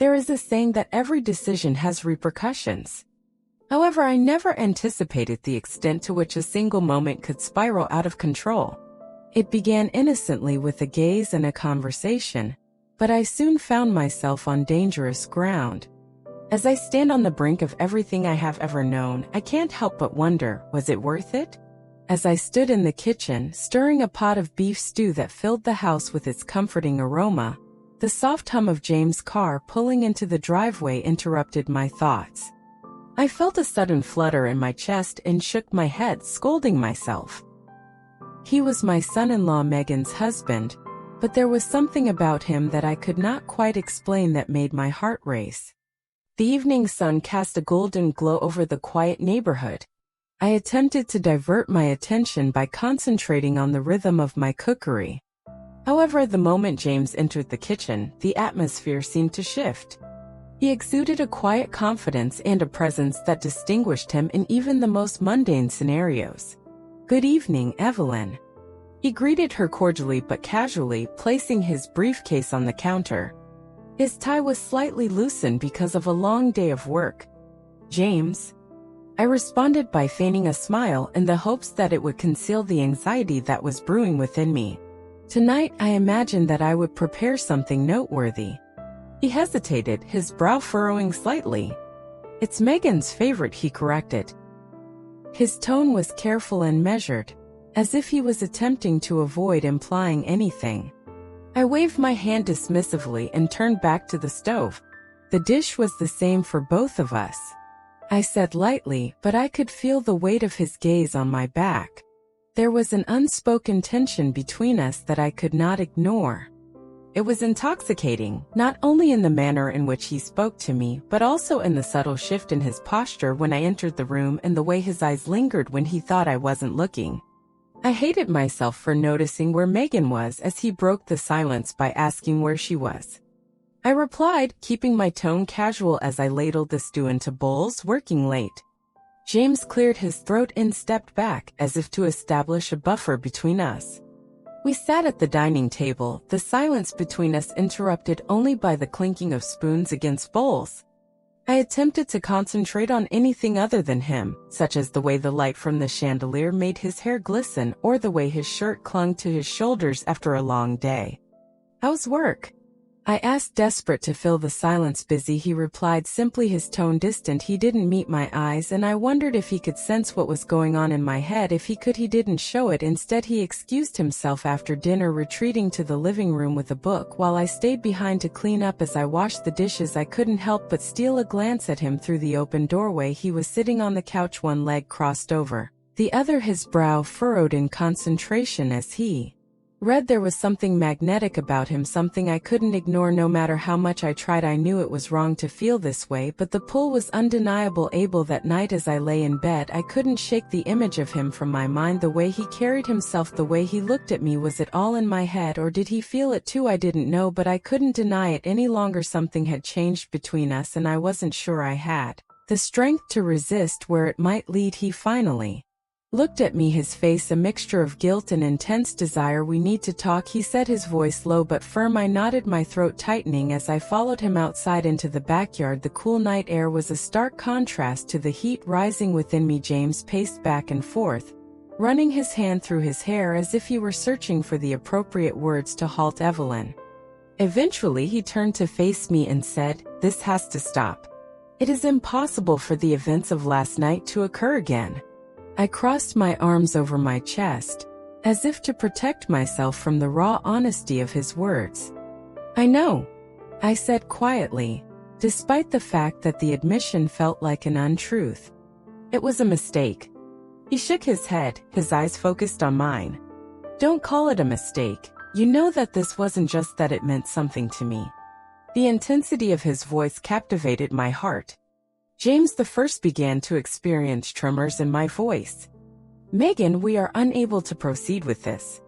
There is a saying that every decision has repercussions. However, I never anticipated the extent to which a single moment could spiral out of control. It began innocently with a gaze and a conversation, but I soon found myself on dangerous ground. As I stand on the brink of everything I have ever known, I can't help but wonder, was it worth it? As I stood in the kitchen, stirring a pot of beef stew that filled the house with its comforting aroma, the soft hum of James' car pulling into the driveway interrupted my thoughts. I felt a sudden flutter in my chest and shook my head, scolding myself. He was my son-in-law Megan's husband, but there was something about him that I could not quite explain that made my heart race. The evening sun cast a golden glow over the quiet neighborhood. I attempted to divert my attention by concentrating on the rhythm of my cookery. However, the moment James entered the kitchen, the atmosphere seemed to shift. He exuded a quiet confidence and a presence that distinguished him in even the most mundane scenarios. "Good evening, Evelyn." He greeted her cordially but casually, placing his briefcase on the counter. His tie was slightly loosened because of a long day of work. "James?" I responded by feigning a smile in the hopes that it would conceal the anxiety that was brewing within me. Tonight I imagined that I would prepare something noteworthy. He hesitated, his brow furrowing slightly. "It's Megan's favorite," he corrected. His tone was careful and measured, as if he was attempting to avoid implying anything. I waved my hand dismissively and turned back to the stove. "The dish was the same for both of us," I said lightly, but I could feel the weight of his gaze on my back. There was an unspoken tension between us that I could not ignore. It was intoxicating, not only in the manner in which he spoke to me, but also in the subtle shift in his posture when I entered the room and the way his eyes lingered when he thought I wasn't looking. I hated myself for noticing where Megan was as he broke the silence by asking where she was. I replied, keeping my tone casual as I ladled the stew into bowls, "Working late." James cleared his throat and stepped back, as if to establish a buffer between us. We sat at the dining table, the silence between us interrupted only by the clinking of spoons against bowls. I attempted to concentrate on anything other than him, such as the way the light from the chandelier made his hair glisten or the way his shirt clung to his shoulders after a long day. "How's work?" I asked, desperate to fill the silence. "Busy," he replied, simply, his tone distant. He didn't meet my eyes, and I wondered if he could sense what was going on in my head. If he could, he didn't show it. Instead, he excused himself after dinner, retreating to the living room with a book, while I stayed behind to clean up. As I washed the dishes, I couldn't help but steal a glance at him through the open doorway. He was sitting on the couch, one leg crossed over the other, his brow furrowed in concentration as he read. There was something magnetic about him, something I couldn't ignore no matter how much I tried. I knew it was wrong to feel this way, but the pull was undeniable. That night as I lay in bed, I couldn't shake the image of him from my mind. The way he carried himself, the way he looked at me. Was it all in my head, or did he feel it too? I didn't know, but I couldn't deny it any longer. Something had changed between us, and I wasn't sure I had the strength to resist where it might lead. He finally looked at me, his face a mixture of guilt and intense desire. "We need to talk," he said, his voice low but firm. I nodded, my throat tightening as I followed him outside into the backyard. The cool night air was a stark contrast to the heat rising within me. James paced back and forth, running his hand through his hair as if he were searching for the appropriate words to halt Evelyn. Eventually, he turned to face me and said, "This has to stop. It is impossible for the events of last night to occur again." I crossed my arms over my chest, as if to protect myself from the raw honesty of his words. "I know," I said quietly, despite the fact that the admission felt like an untruth. "It was a mistake." He shook his head, his eyes focused on mine. "Don't call it a mistake. You know that this wasn't just that it meant something to me." The intensity of his voice captivated my heart. James the first began to experience tremors in my voice. "Megan, we are unable to proceed with this."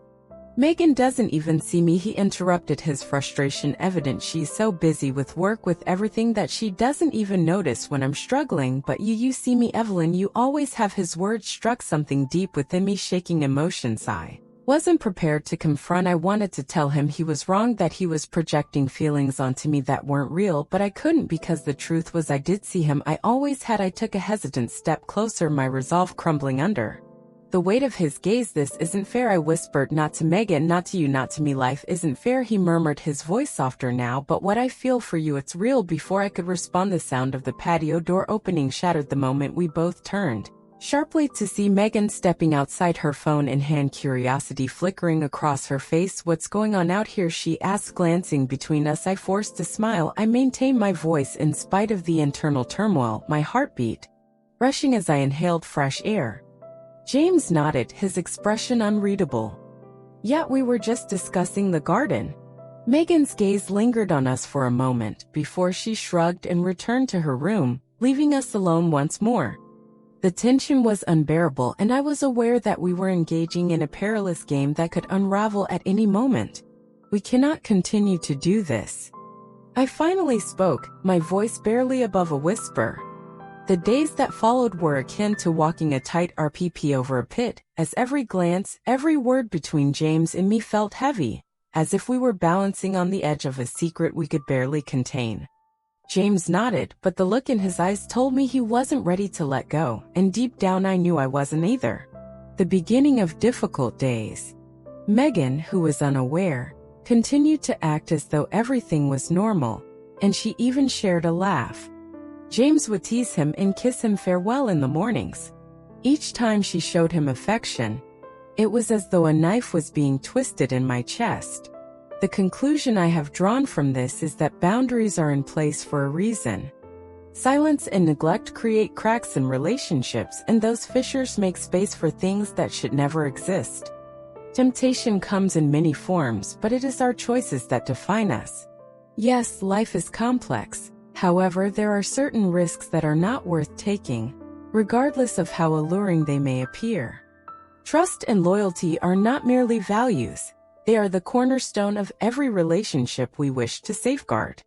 "Megan doesn't even see me," he interrupted, his frustration evident. "She's so busy with work, with everything, that she doesn't even notice when I'm struggling. But you see me, Evelyn, you always have." His words struck something deep within me, shaking emotions. I Wasn't prepared to confront. I wanted to tell him he was wrong, that he was projecting feelings onto me that weren't real, but I couldn't because the truth was I did see him. I always had. I took a hesitant step closer, my resolve crumbling under the weight of his gaze. This isn't fair, I whispered. Not to Megan, not to you, not to me. Life isn't fair, he murmured, his voice softer now. But what I feel for you, it's real. Before I could respond, the sound of the patio door opening shattered the moment. We both turned sharply to see Megan stepping outside, her phone in hand, curiosity flickering across her face. What's going on out here? She asked, glancing between us. I forced a smile. I maintained my voice in spite of the internal turmoil, my heartbeat rushing as I inhaled fresh air. James nodded, his expression unreadable. Yet we were just discussing the garden. Megan's gaze lingered on us for a moment before she shrugged and returned to her room, leaving us alone once more. The tension was unbearable, and I was aware that we were engaging in a perilous game that could unravel at any moment. We cannot continue to do this. I finally spoke, my voice barely above a whisper. The days that followed were akin to walking a tight RPP over a pit, as every glance, every word between James and me felt heavy, as if we were balancing on the edge of a secret we could barely contain. James nodded, but the look in his eyes told me he wasn't ready to let go, and deep down I knew I wasn't either. The beginning of difficult days. Megan, who was unaware, continued to act as though everything was normal, and she even shared a laugh. James would tease him and kiss him farewell in the mornings. Each time she showed him affection, it was as though a knife was being twisted in my chest. The conclusion I have drawn from this is that boundaries are in place for a reason. Silence and neglect create cracks in relationships, and those fissures make space for things that should never exist. Temptation comes in many forms, but it is our choices that define us. Yes, life is complex. However, there are certain risks that are not worth taking, regardless of how alluring they may appear. Trust and loyalty are not merely values. They are the cornerstone of every relationship we wish to safeguard.